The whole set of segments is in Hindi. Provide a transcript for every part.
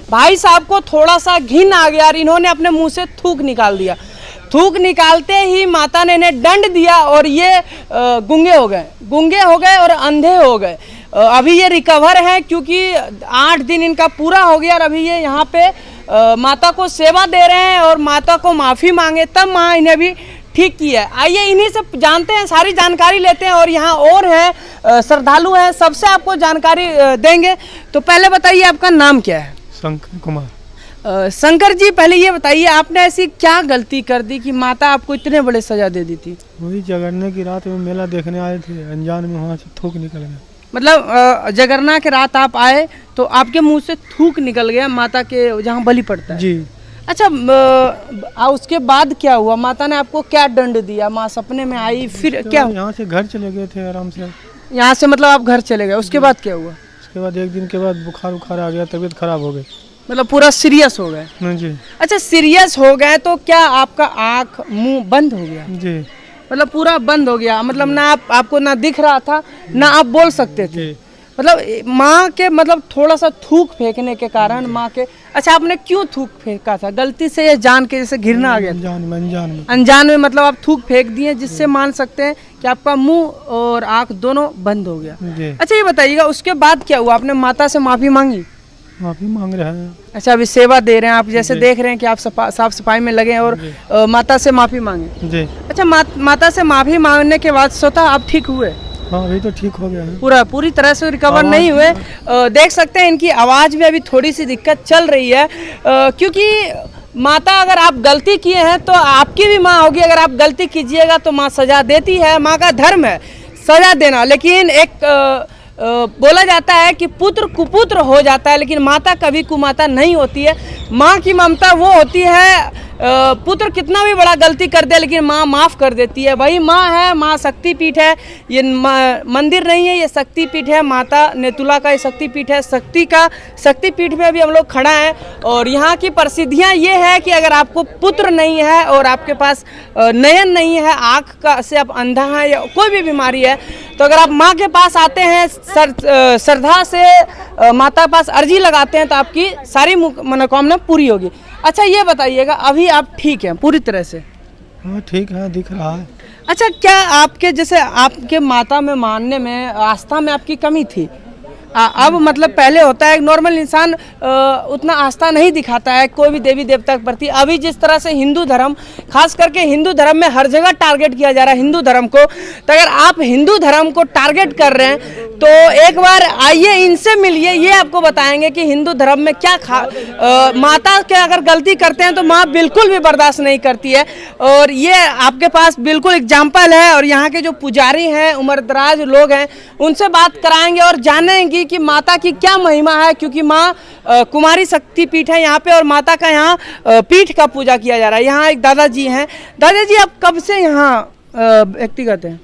भाई साहब को थोड़ा सा घिन आ गया और इन्होंने अपने मुंह से थूक निकाल दिया। थूक निकालते ही माता ने इन्हें दंड दिया और ये गूंगे हो गए और अंधे हो गए। अभी ये रिकवर है क्योंकि 8 दिन इनका पूरा हो गया और अभी ये यहाँ पे माता को सेवा दे रहे हैं और माता को माफ़ी मांगे तब माँ इन्हें भी ठीक किया है। आइए इन्हीं से जानते हैं, सारी जानकारी लेते हैं और यहाँ और हैं श्रद्धालु हैं, सबसे आपको जानकारी देंगे। तो पहले बताइए आपका नाम क्या है? शंकर कुमार। शंकर जी, पहले ये बताइए आपने ऐसी क्या गलती कर दी कि माता आपको इतने बड़े सजा दे दी थी? वही जगरने की रात में मेला देखने आए थे, अनजान में वहाँ से थूक निकल गया। मतलब जगरना के रात आप आए तो आपके मुंह से थूक निकल गया माता के जहाँ बलि पड़ता है? जी। अच्छा, उसके बाद क्या हुआ? माता ने आपको क्या दंड दिया? माँ सपने में आई, फिर क्या? यहाँ से घर चले गए थे आराम से। यहाँ से मतलब आप घर चले गए, उसके बाद क्या हुआ? उसके बाद 1 दिन के बाद बुखार आ गया, तबीयत खराब हो गई। मतलब पूरा सीरियस हो गए? जी। अच्छा, सीरियस हो गए तो क्या आपका आँख मुंह बंद हो गया? जी। मतलब पूरा बंद हो गया, मतलब ना आपको ना दिख रहा था ना आप बोल सकते थे? मतलब माँ के मतलब थोड़ा सा थूक फेंकने के कारण माँ के। अच्छा, आपने क्यों थूक फेंका था? गलती से या जान के, जैसे घिरना आ गया? अनजान में मतलब आप थूक फेंक दिए, जिससे मान सकते हैं कि आपका मुंह और आँख दोनों बंद हो गया। अच्छा, ये बताइएगा उसके बाद क्या हुआ? आपने माता से माफ़ी मांगी? माफ़ी मांग रहे हैं। अच्छा, अभी सेवा दे रहे हैं आप, जैसे देख रहे हैं कि आप साफ सफाई में लगे हैं और माता से माफ़ी मांगे। जी। अच्छा, माता से माफ़ी मांगने के बाद स्वतः आप ठीक हुए? हाँ, अभी तो ठीक हो गया है। पूरी तरह से रिकवर नहीं हुए। देख सकते हैं इनकी आवाज़ में अभी थोड़ी सी दिक्कत चल रही है, क्योंकि माता, अगर आप गलती किए हैं तो आपकी भी माँ होगी, अगर आप गलती कीजिएगा तो माँ सजा देती है, माँ का धर्म है सजा देना। लेकिन एक बोला जाता है कि पुत्र कुपुत्र हो जाता है, लेकिन माता कभी कुमाता नहीं होती है। माँ की ममता वो होती है, पुत्र कितना भी बड़ा गलती कर दे लेकिन माँ माफ़ कर देती है। वही माँ है, माँ शक्तिपीठ है। ये मंदिर नहीं है, ये शक्तिपीठ है। माता नेतुला का ये शक्तिपीठ है। शक्तिपीठ में अभी हम लोग खड़ा हैं और यहाँ की प्रसिद्धियाँ ये है कि अगर आपको पुत्र नहीं है और आपके पास नयन नहीं है, आँख का से आप अंधा है या कोई भी बीमारी है, तो अगर आप माँ के पास आते हैं, श्रद्धा से माता के पास अर्जी लगाते हैं तो आपकी सारी मनोकामना पूरी होगी। अच्छा, ये बताइएगा अभी आप ठीक हैं पूरी तरह से? हाँ, ठीक है, दिख रहा है। अच्छा, क्या आपके जैसे आपके माता में मानने में, आस्था में आपकी कमी थी? अब मतलब पहले होता है नॉर्मल इंसान उतना आस्था नहीं दिखाता है कोई भी देवी देवता के प्रति। अभी जिस तरह से हिंदू धर्म, खास करके हिंदू धर्म में हर जगह टारगेट किया जा रहा है हिंदू धर्म को, तो अगर आप हिंदू धर्म को टारगेट कर रहे हैं तो एक बार आइए इनसे मिलिए, ये आपको बताएंगे कि हिंदू धर्म में क्या माता के अगर गलती करते हैं तो माँ बिल्कुल भी बर्दाश्त नहीं करती है। और ये आपके पास बिल्कुल एग्जाम्पल है और यहाँ के जो पुजारी हैं, उम्रदराज लोग हैं, उनसे बात कराएंगे और जानेंगे कि माता की क्या महिमा है, क्योंकि माँ कुमारी शक्ति पीठ है यहाँ पे और माता का यहाँ पीठ का पूजा किया जा रहा है। यहाँ एक दादाजी हैं। दादाजी, आप कब से यहाँ व्यक्तिगत हैं?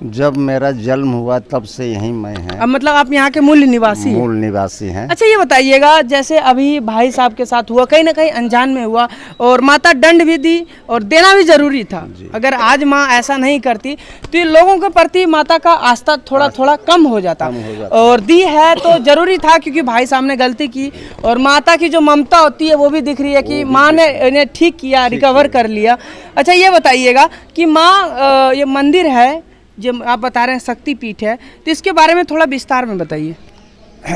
जब मेरा जन्म हुआ तब से यहीं मैं हैं। अब मतलब आप यहाँ के मूल निवासी हैं। अच्छा, ये बताइएगा जैसे अभी भाई साहब के साथ हुआ, कहीं ना कहीं अनजान में हुआ और माता दंड भी दी और देना भी जरूरी था। अगर आज माँ ऐसा नहीं करती तो ये लोगों के प्रति माता का आस्था थोड़ा कम हो जाता और दी है तो जरूरी था, क्योंकि भाई साहब ने गलती की और माता की जो ममता होती है वो भी दिख रही है कि माँ ने इन्हें ठीक किया, रिकवर कर लिया। अच्छा, ये बताइएगा कि माँ, ये मंदिर है जो आप बता रहे हैं शक्तिपीठ है, तो इसके बारे में थोड़ा विस्तार में बताइए।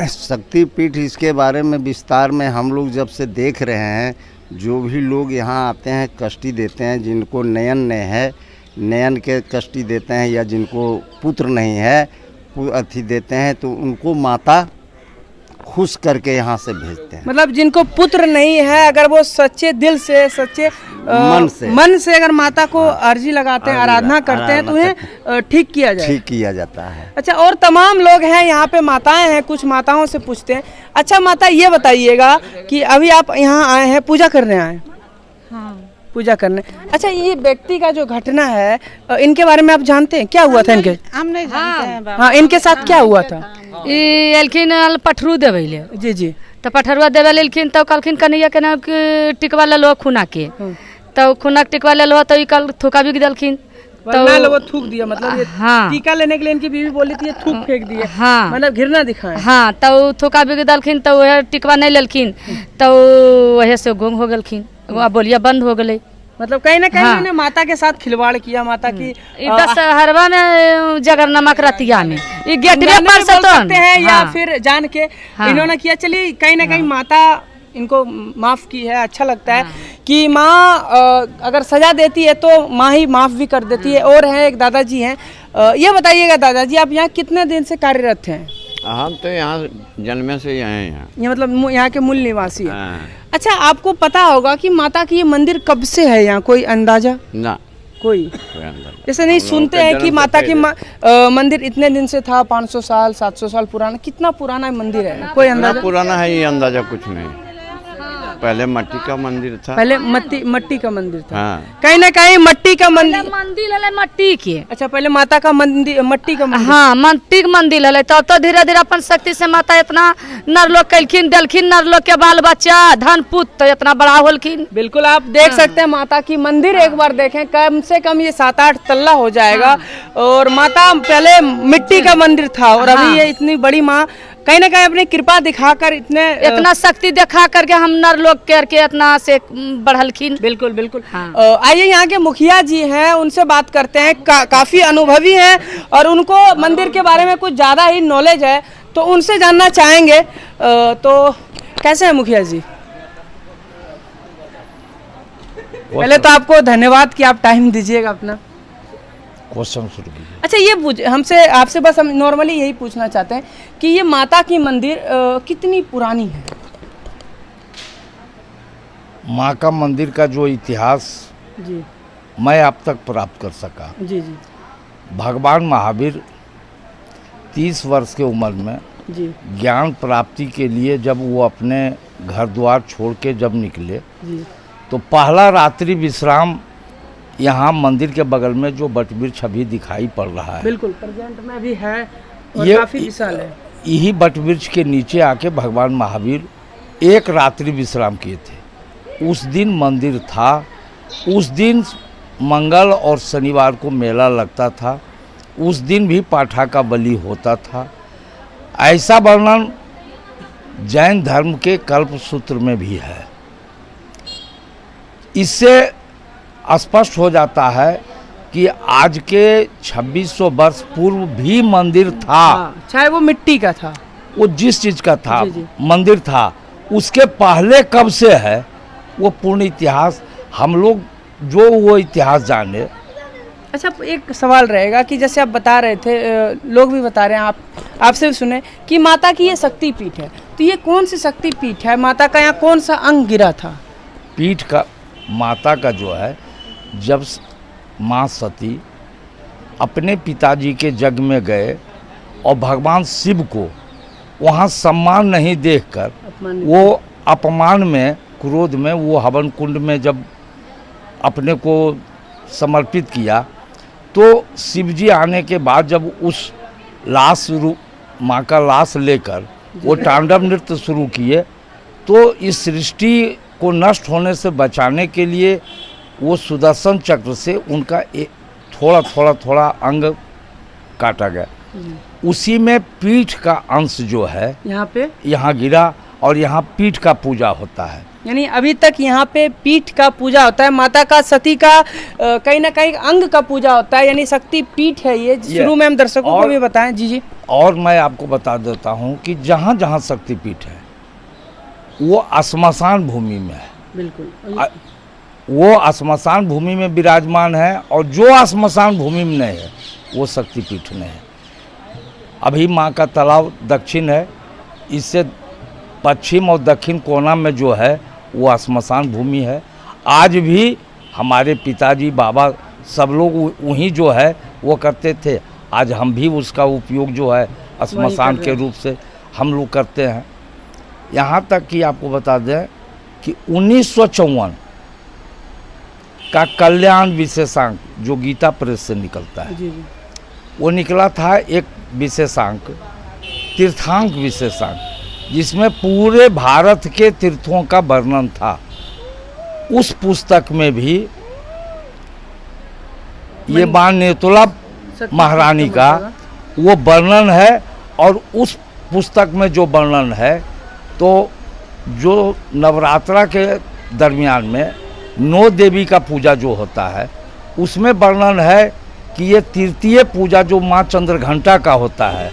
शक्तिपीठ, इसके बारे में विस्तार में हम लोग जब से देख रहे हैं, जो भी लोग यहाँ आते हैं कष्टी देते हैं, जिनको नयन नहीं है नयन के कष्टी देते हैं, या जिनको पुत्र नहीं है अथी देते हैं, तो उनको माता खुश करके यहाँ से भेजते हैं। मतलब जिनको पुत्र नहीं है, अगर वो सच्चे दिल से, सच्चे मन से अगर माता को अर्जी लगाते हैं, आराधना करते हैं, तो उन्हें ठीक किया जाता है। अच्छा, और तमाम लोग हैं यहाँ पे, माताएं हैं, कुछ माताओं से पूछते हैं। अच्छा माता, ये बताइएगा कि अभी आप यहाँ आए हैं, पूजा करने आए? हाँ, पूजा करने। अच्छा, ये व्यक्ति का जो घटना है इनके बारे में आप जानते हैं? क्या हुआ था इनके? हम नहीं जानते हैं। हाँ, इनके साथ क्या हुआ था? एलखिन पठरू देवे। जी जी। तो पठरुआ देवे लेलखिन, तो कहलखिन कन्हैया के नाम टिकवा ले लो खुना के, तो खुना टिकवा ले लो, तो कल थोका भी देलखिन, वरना लोगों थूक दिया, मतलब ये हाँ। टीका लेने के लिए इनकी बीवी बोली थी ये थूक फेंक दिए, हाँ। मतलब घृणा दिखाए। हाँ, तो थोका बिग दलखिन तो वह टिकवा नहीं ललखिन, तो वह से गुम हो गलखिन, वह बोलिया बंद हो गई। मतलब कहीं ना कहीं हाँ। उन्होंने माता के साथ खिलवाड़ किया, माता की दशहरवा में जगर नमक रतिया में ये गेट जानने पर में से बोल तो सकते हैं या हाँ। फिर जान के हाँ। इन्होंने किया। चलिए कहीं ना कहीं माता इनको माफ की है, अच्छा लगता है कि माँ अगर सजा देती है तो माँ ही माफ भी कर देती है। और हैं एक दादाजी हैं, ये बताइएगा दादाजी आप यहाँ कितने दिन से कार्यरत हैं? हम तो यहाँ जन्मे से यहाँ हैं। ये मतलब यहाँ के मूल निवासी हैं। हाँ। अच्छा, आपको पता होगा कि माता की ये मंदिर कब से है यहाँ, कोई अंदाजा? ना कोई कोई अंदाजा। जैसे नहीं हम लोगों सुनते के हैं जन्म कि से माता की पहले। मंदिर इतने दिन से था, 500 साल 700 साल पुराना, कितना पुराना मंदिर है, कोई इतना अंदाजा? पुराना है ये अंदाजा कुछ नहीं। पहले मट्टी का मंदिर था। पहले मट्टी का मंदिर था। हाँ। कहीं ना कहीं मट्टी का मंदिर। मंदिर है मट्टी के। अच्छा, पहले माता का मंदिर मट्टी का मंदिर। हाँ, मट्टी के मंदिर है, तब तो धीरे धीरे अपन शक्ति से माता इतना नरलोक कैलखिन देलखिन, नरलोक के बाल बच्चा धन पुत तो इतना बड़ा होलखिन। बिल्कुल, आप देख सकते हैं माता की मंदिर एक बार देखें, कम से कम ये 7-8 तल्ला हो जाएगा। और माता पहले मिट्टी का मंदिर था और अभी ये इतनी बड़ी माँ कहीं ना कहीं अपनी कृपा दिखाकर इतना शक्ति दिखा करके हम नरलोक करके इतना से बढ़लखिन। बिल्कुल बिल्कुल। हाँ। आइए यहाँ के मुखिया जी हैं, उनसे बात करते हैं। काफी अनुभवी हैं और उनको मंदिर के बारे में कुछ ज्यादा ही नॉलेज है, तो उनसे जानना चाहेंगे। तो कैसे हैं मुखिया जी? पहले तो आपको धन्यवाद कि आप टाइम दीजिएगा अपना। क्वेश्चन शुरू कीजिए। अच्छा, ये हमसे आपसे बस हम नॉर्मली यही पूछना चाहते हैं कि ये माता की मंदिर कितनी पुरानी है? माँ का मंदिर का जो इतिहास जी मैं आप तक प्राप्त कर सका, जी जी भगवान महावीर 30 वर्ष के उम्र में जी ज्ञान प्राप्ति के लिए जब वो अपने घर द्वार छोड़ के जब निकले, जी तो पहला रात्रि विश्राम यहाँ मंदिर के बगल में जो बटवृक्ष अभी दिखाई पड़ रहा है, बिल्कुल प्रेजेंट में भी है और ये काफी विशाल है। यही बटवृक्ष के नीचे आके भगवान महावीर एक रात्रि विश्राम किए थे। उस दिन मंदिर था, उस दिन मंगल और शनिवार को मेला लगता था, उस दिन भी पाठा का बलि होता था। ऐसा वर्णन जैन धर्म के कल्प सूत्र में भी है। इससे स्पष्ट हो जाता है कि आज के 2600 वर्ष पूर्व भी मंदिर था। चाहे वो मिट्टी का था, वो जिस चीज का था जी, जी। मंदिर था, उसके पहले कब से है वो पूर्ण इतिहास हम लोग जो वो इतिहास जाने। अच्छा, एक सवाल रहेगा कि जैसे आप बता रहे थे, लोग भी बता रहे हैं, आपसे भी सुने कि माता की ये शक्ति पीठ है, तो ये कौन सी शक्ति पीठ है? माता का यहाँ कौन सा अंग गिरा था? पीठ का माता का जो है, जब माँ सती अपने पिताजी के यज्ञ में गए और भगवान शिव को वहाँ सम्मान नहीं देखकर वो अपमान में क्रोध में वो हवन कुंड में जब अपने को समर्पित किया, तो शिव जी आने के बाद जब उस लाश माँ का लाश लेकर वो तांडव नृत्य शुरू किए, तो इस सृष्टि को नष्ट होने से बचाने के लिए वो सुदर्शन चक्र से उनका थोड़ा अंग काटा गया। उसी में पीठ का अंश जो है यहाँ गिरा और यहाँ पीठ का पूजा होता है। यानी अभी तक यहाँ पे पीठ का पूजा होता है, माता का सती का कहीं ना कहीं अंग का पूजा होता है, यानी शक्ति पीठ है ये। शुरू में हम दर्शकों को भी बताएं। जी जी। और मैं आपको बता देता हूँ कि जहाँ जहाँ शक्तिपीठ है वो श्मशान भूमि में है। बिल्कुल, वो श्मशान भूमि में विराजमान है, और जो श्मशान भूमि में नहीं है वो शक्तिपीठ में है। अभी माँ का तालाब दक्षिण है, इससे पश्चिम और दक्षिण कोना में जो है वो श्मशान भूमि है। आज भी हमारे पिताजी बाबा सब लोग वहीं जो है वो करते थे। आज हम भी उसका उपयोग जो है श्मशान के रूप से हम लोग करते हैं। यहाँ तक कि आपको बता दें कि 1954 का कल्याण विशेषांक जो गीता प्रेस से निकलता है, जी जी। वो निकला था एक विशेषांक, तीर्थांक विशेषांक, जिसमें पूरे भारत के तीर्थों का वर्णन था। उस पुस्तक में भी ये माँ नेतुला महारानी का वो वर्णन है। और उस पुस्तक में जो वर्णन है, तो जो नवरात्रा के दरमियान में 9 देवी का पूजा जो होता है, उसमें वर्णन है कि ये तृतीय पूजा जो माँ चंद्रघंटा का होता है,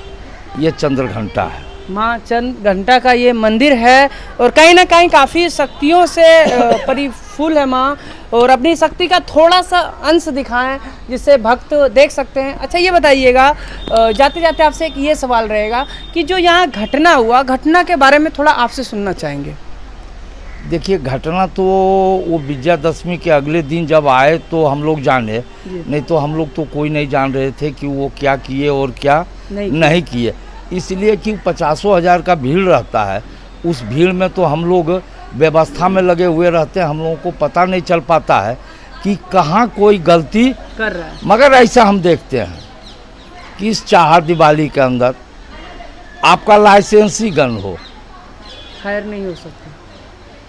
ये चंद्रघंटा है। माँ चंद्रघंटा का ये मंदिर है और कहीं ना कहीं काफ़ी शक्तियों से परिफुल है माँ, और अपनी शक्ति का थोड़ा सा अंश दिखाएं जिससे भक्त देख सकते हैं। अच्छा ये बताइएगा, जाते जाते आपसे एक ये सवाल रहेगा कि जो यहाँ घटना हुआ, घटना के बारे में थोड़ा आपसे सुनना चाहेंगे। देखिए, घटना तो वो विजयादशमी के अगले दिन जब आए तो हम लोग जाने, नहीं तो हम लोग तो कोई नहीं जान रहे थे कि वो क्या किए और क्या नहीं किए। इसलिए कि 50,000 का भीड़ रहता है, उस भीड़ में तो हम लोग व्यवस्था में लगे हुए रहते हैं, हम लोगों को पता नहीं चल पाता है कि कहाँ कोई गलती कर रहा है। मगर ऐसा हम देखते हैं कि इस चार दिवाली के अंदर आपका लाइसेंसी गन हो, फायर नहीं हो सकता,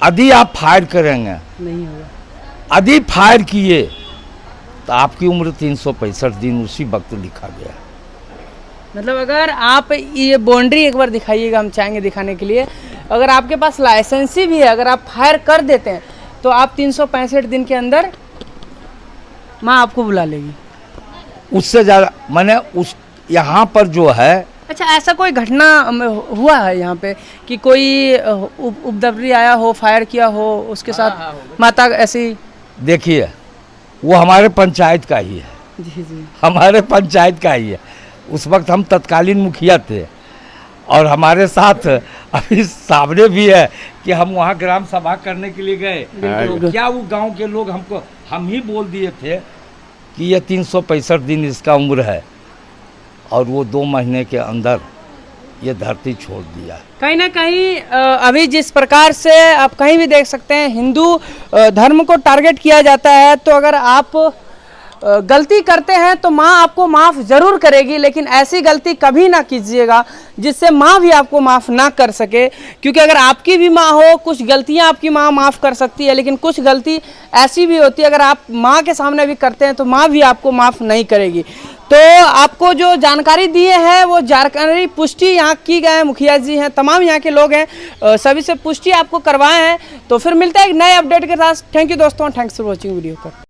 यदि आप फायर करेंगे, नहीं होगा। यदि फायर किए तो आपकी उम्र 365 दिन उसी वक्त लिखा गया है। मतलब अगर आप ये बाउंड्री एक बार दिखाइएगा, हम चाहेंगे दिखाने के लिए। अगर आपके पास लाइसेंसी भी है, अगर आप फायर कर देते हैं तो आप 365 दिन के अंदर माँ आपको बुला लेगी। उससे ज़्यादा मैंने उस यहाँ पर जो है। अच्छा, ऐसा कोई घटना हुआ है यहाँ पे कि कोई उपद्रवी आया हो, फायर किया हो, उसके साथ माता ऐसी? देखिए, वो हमारे पंचायत का ही है। जी जी, हमारे पंचायत का ही है। उस वक्त हम तत्कालीन मुखिया थे और हमारे साथ अभी सामने भी है कि हम वहाँ ग्राम सभा करने के लिए गए, तो क्या वो गांव के लोग हमको हम ही बोल दिए थे कि ये 365 दिन इसका उम्र है, और वो 2 महीने के अंदर ये धरती छोड़ दिया। कहीं ना कहीं अभी जिस प्रकार से आप कहीं भी देख सकते हैं हिंदू धर्म को टारगेट किया जाता है, तो अगर आप गलती करते हैं तो माँ आपको माफ़ ज़रूर करेगी, लेकिन ऐसी गलती कभी ना कीजिएगा जिससे माँ भी आपको माफ़ ना कर सके। क्योंकि अगर आपकी भी माँ हो, कुछ गलतियाँ आपकी माँ माफ़ कर सकती है, लेकिन कुछ गलती ऐसी भी होती है अगर आप माँ के सामने भी करते हैं तो माँ भी आपको माफ़ नहीं करेगी। तो आपको जो जानकारी दिए हैं वो जानकारी पुष्टि यहाँ की गए, मुखिया जी हैं, तमाम यहाँ के लोग हैं, सभी से पुष्टि आपको करवाए हैं। तो फिर मिलता है एक नए अपडेट के साथ। थैंक यू दोस्तों, थैंक्स फॉर वॉचिंग वीडियो को।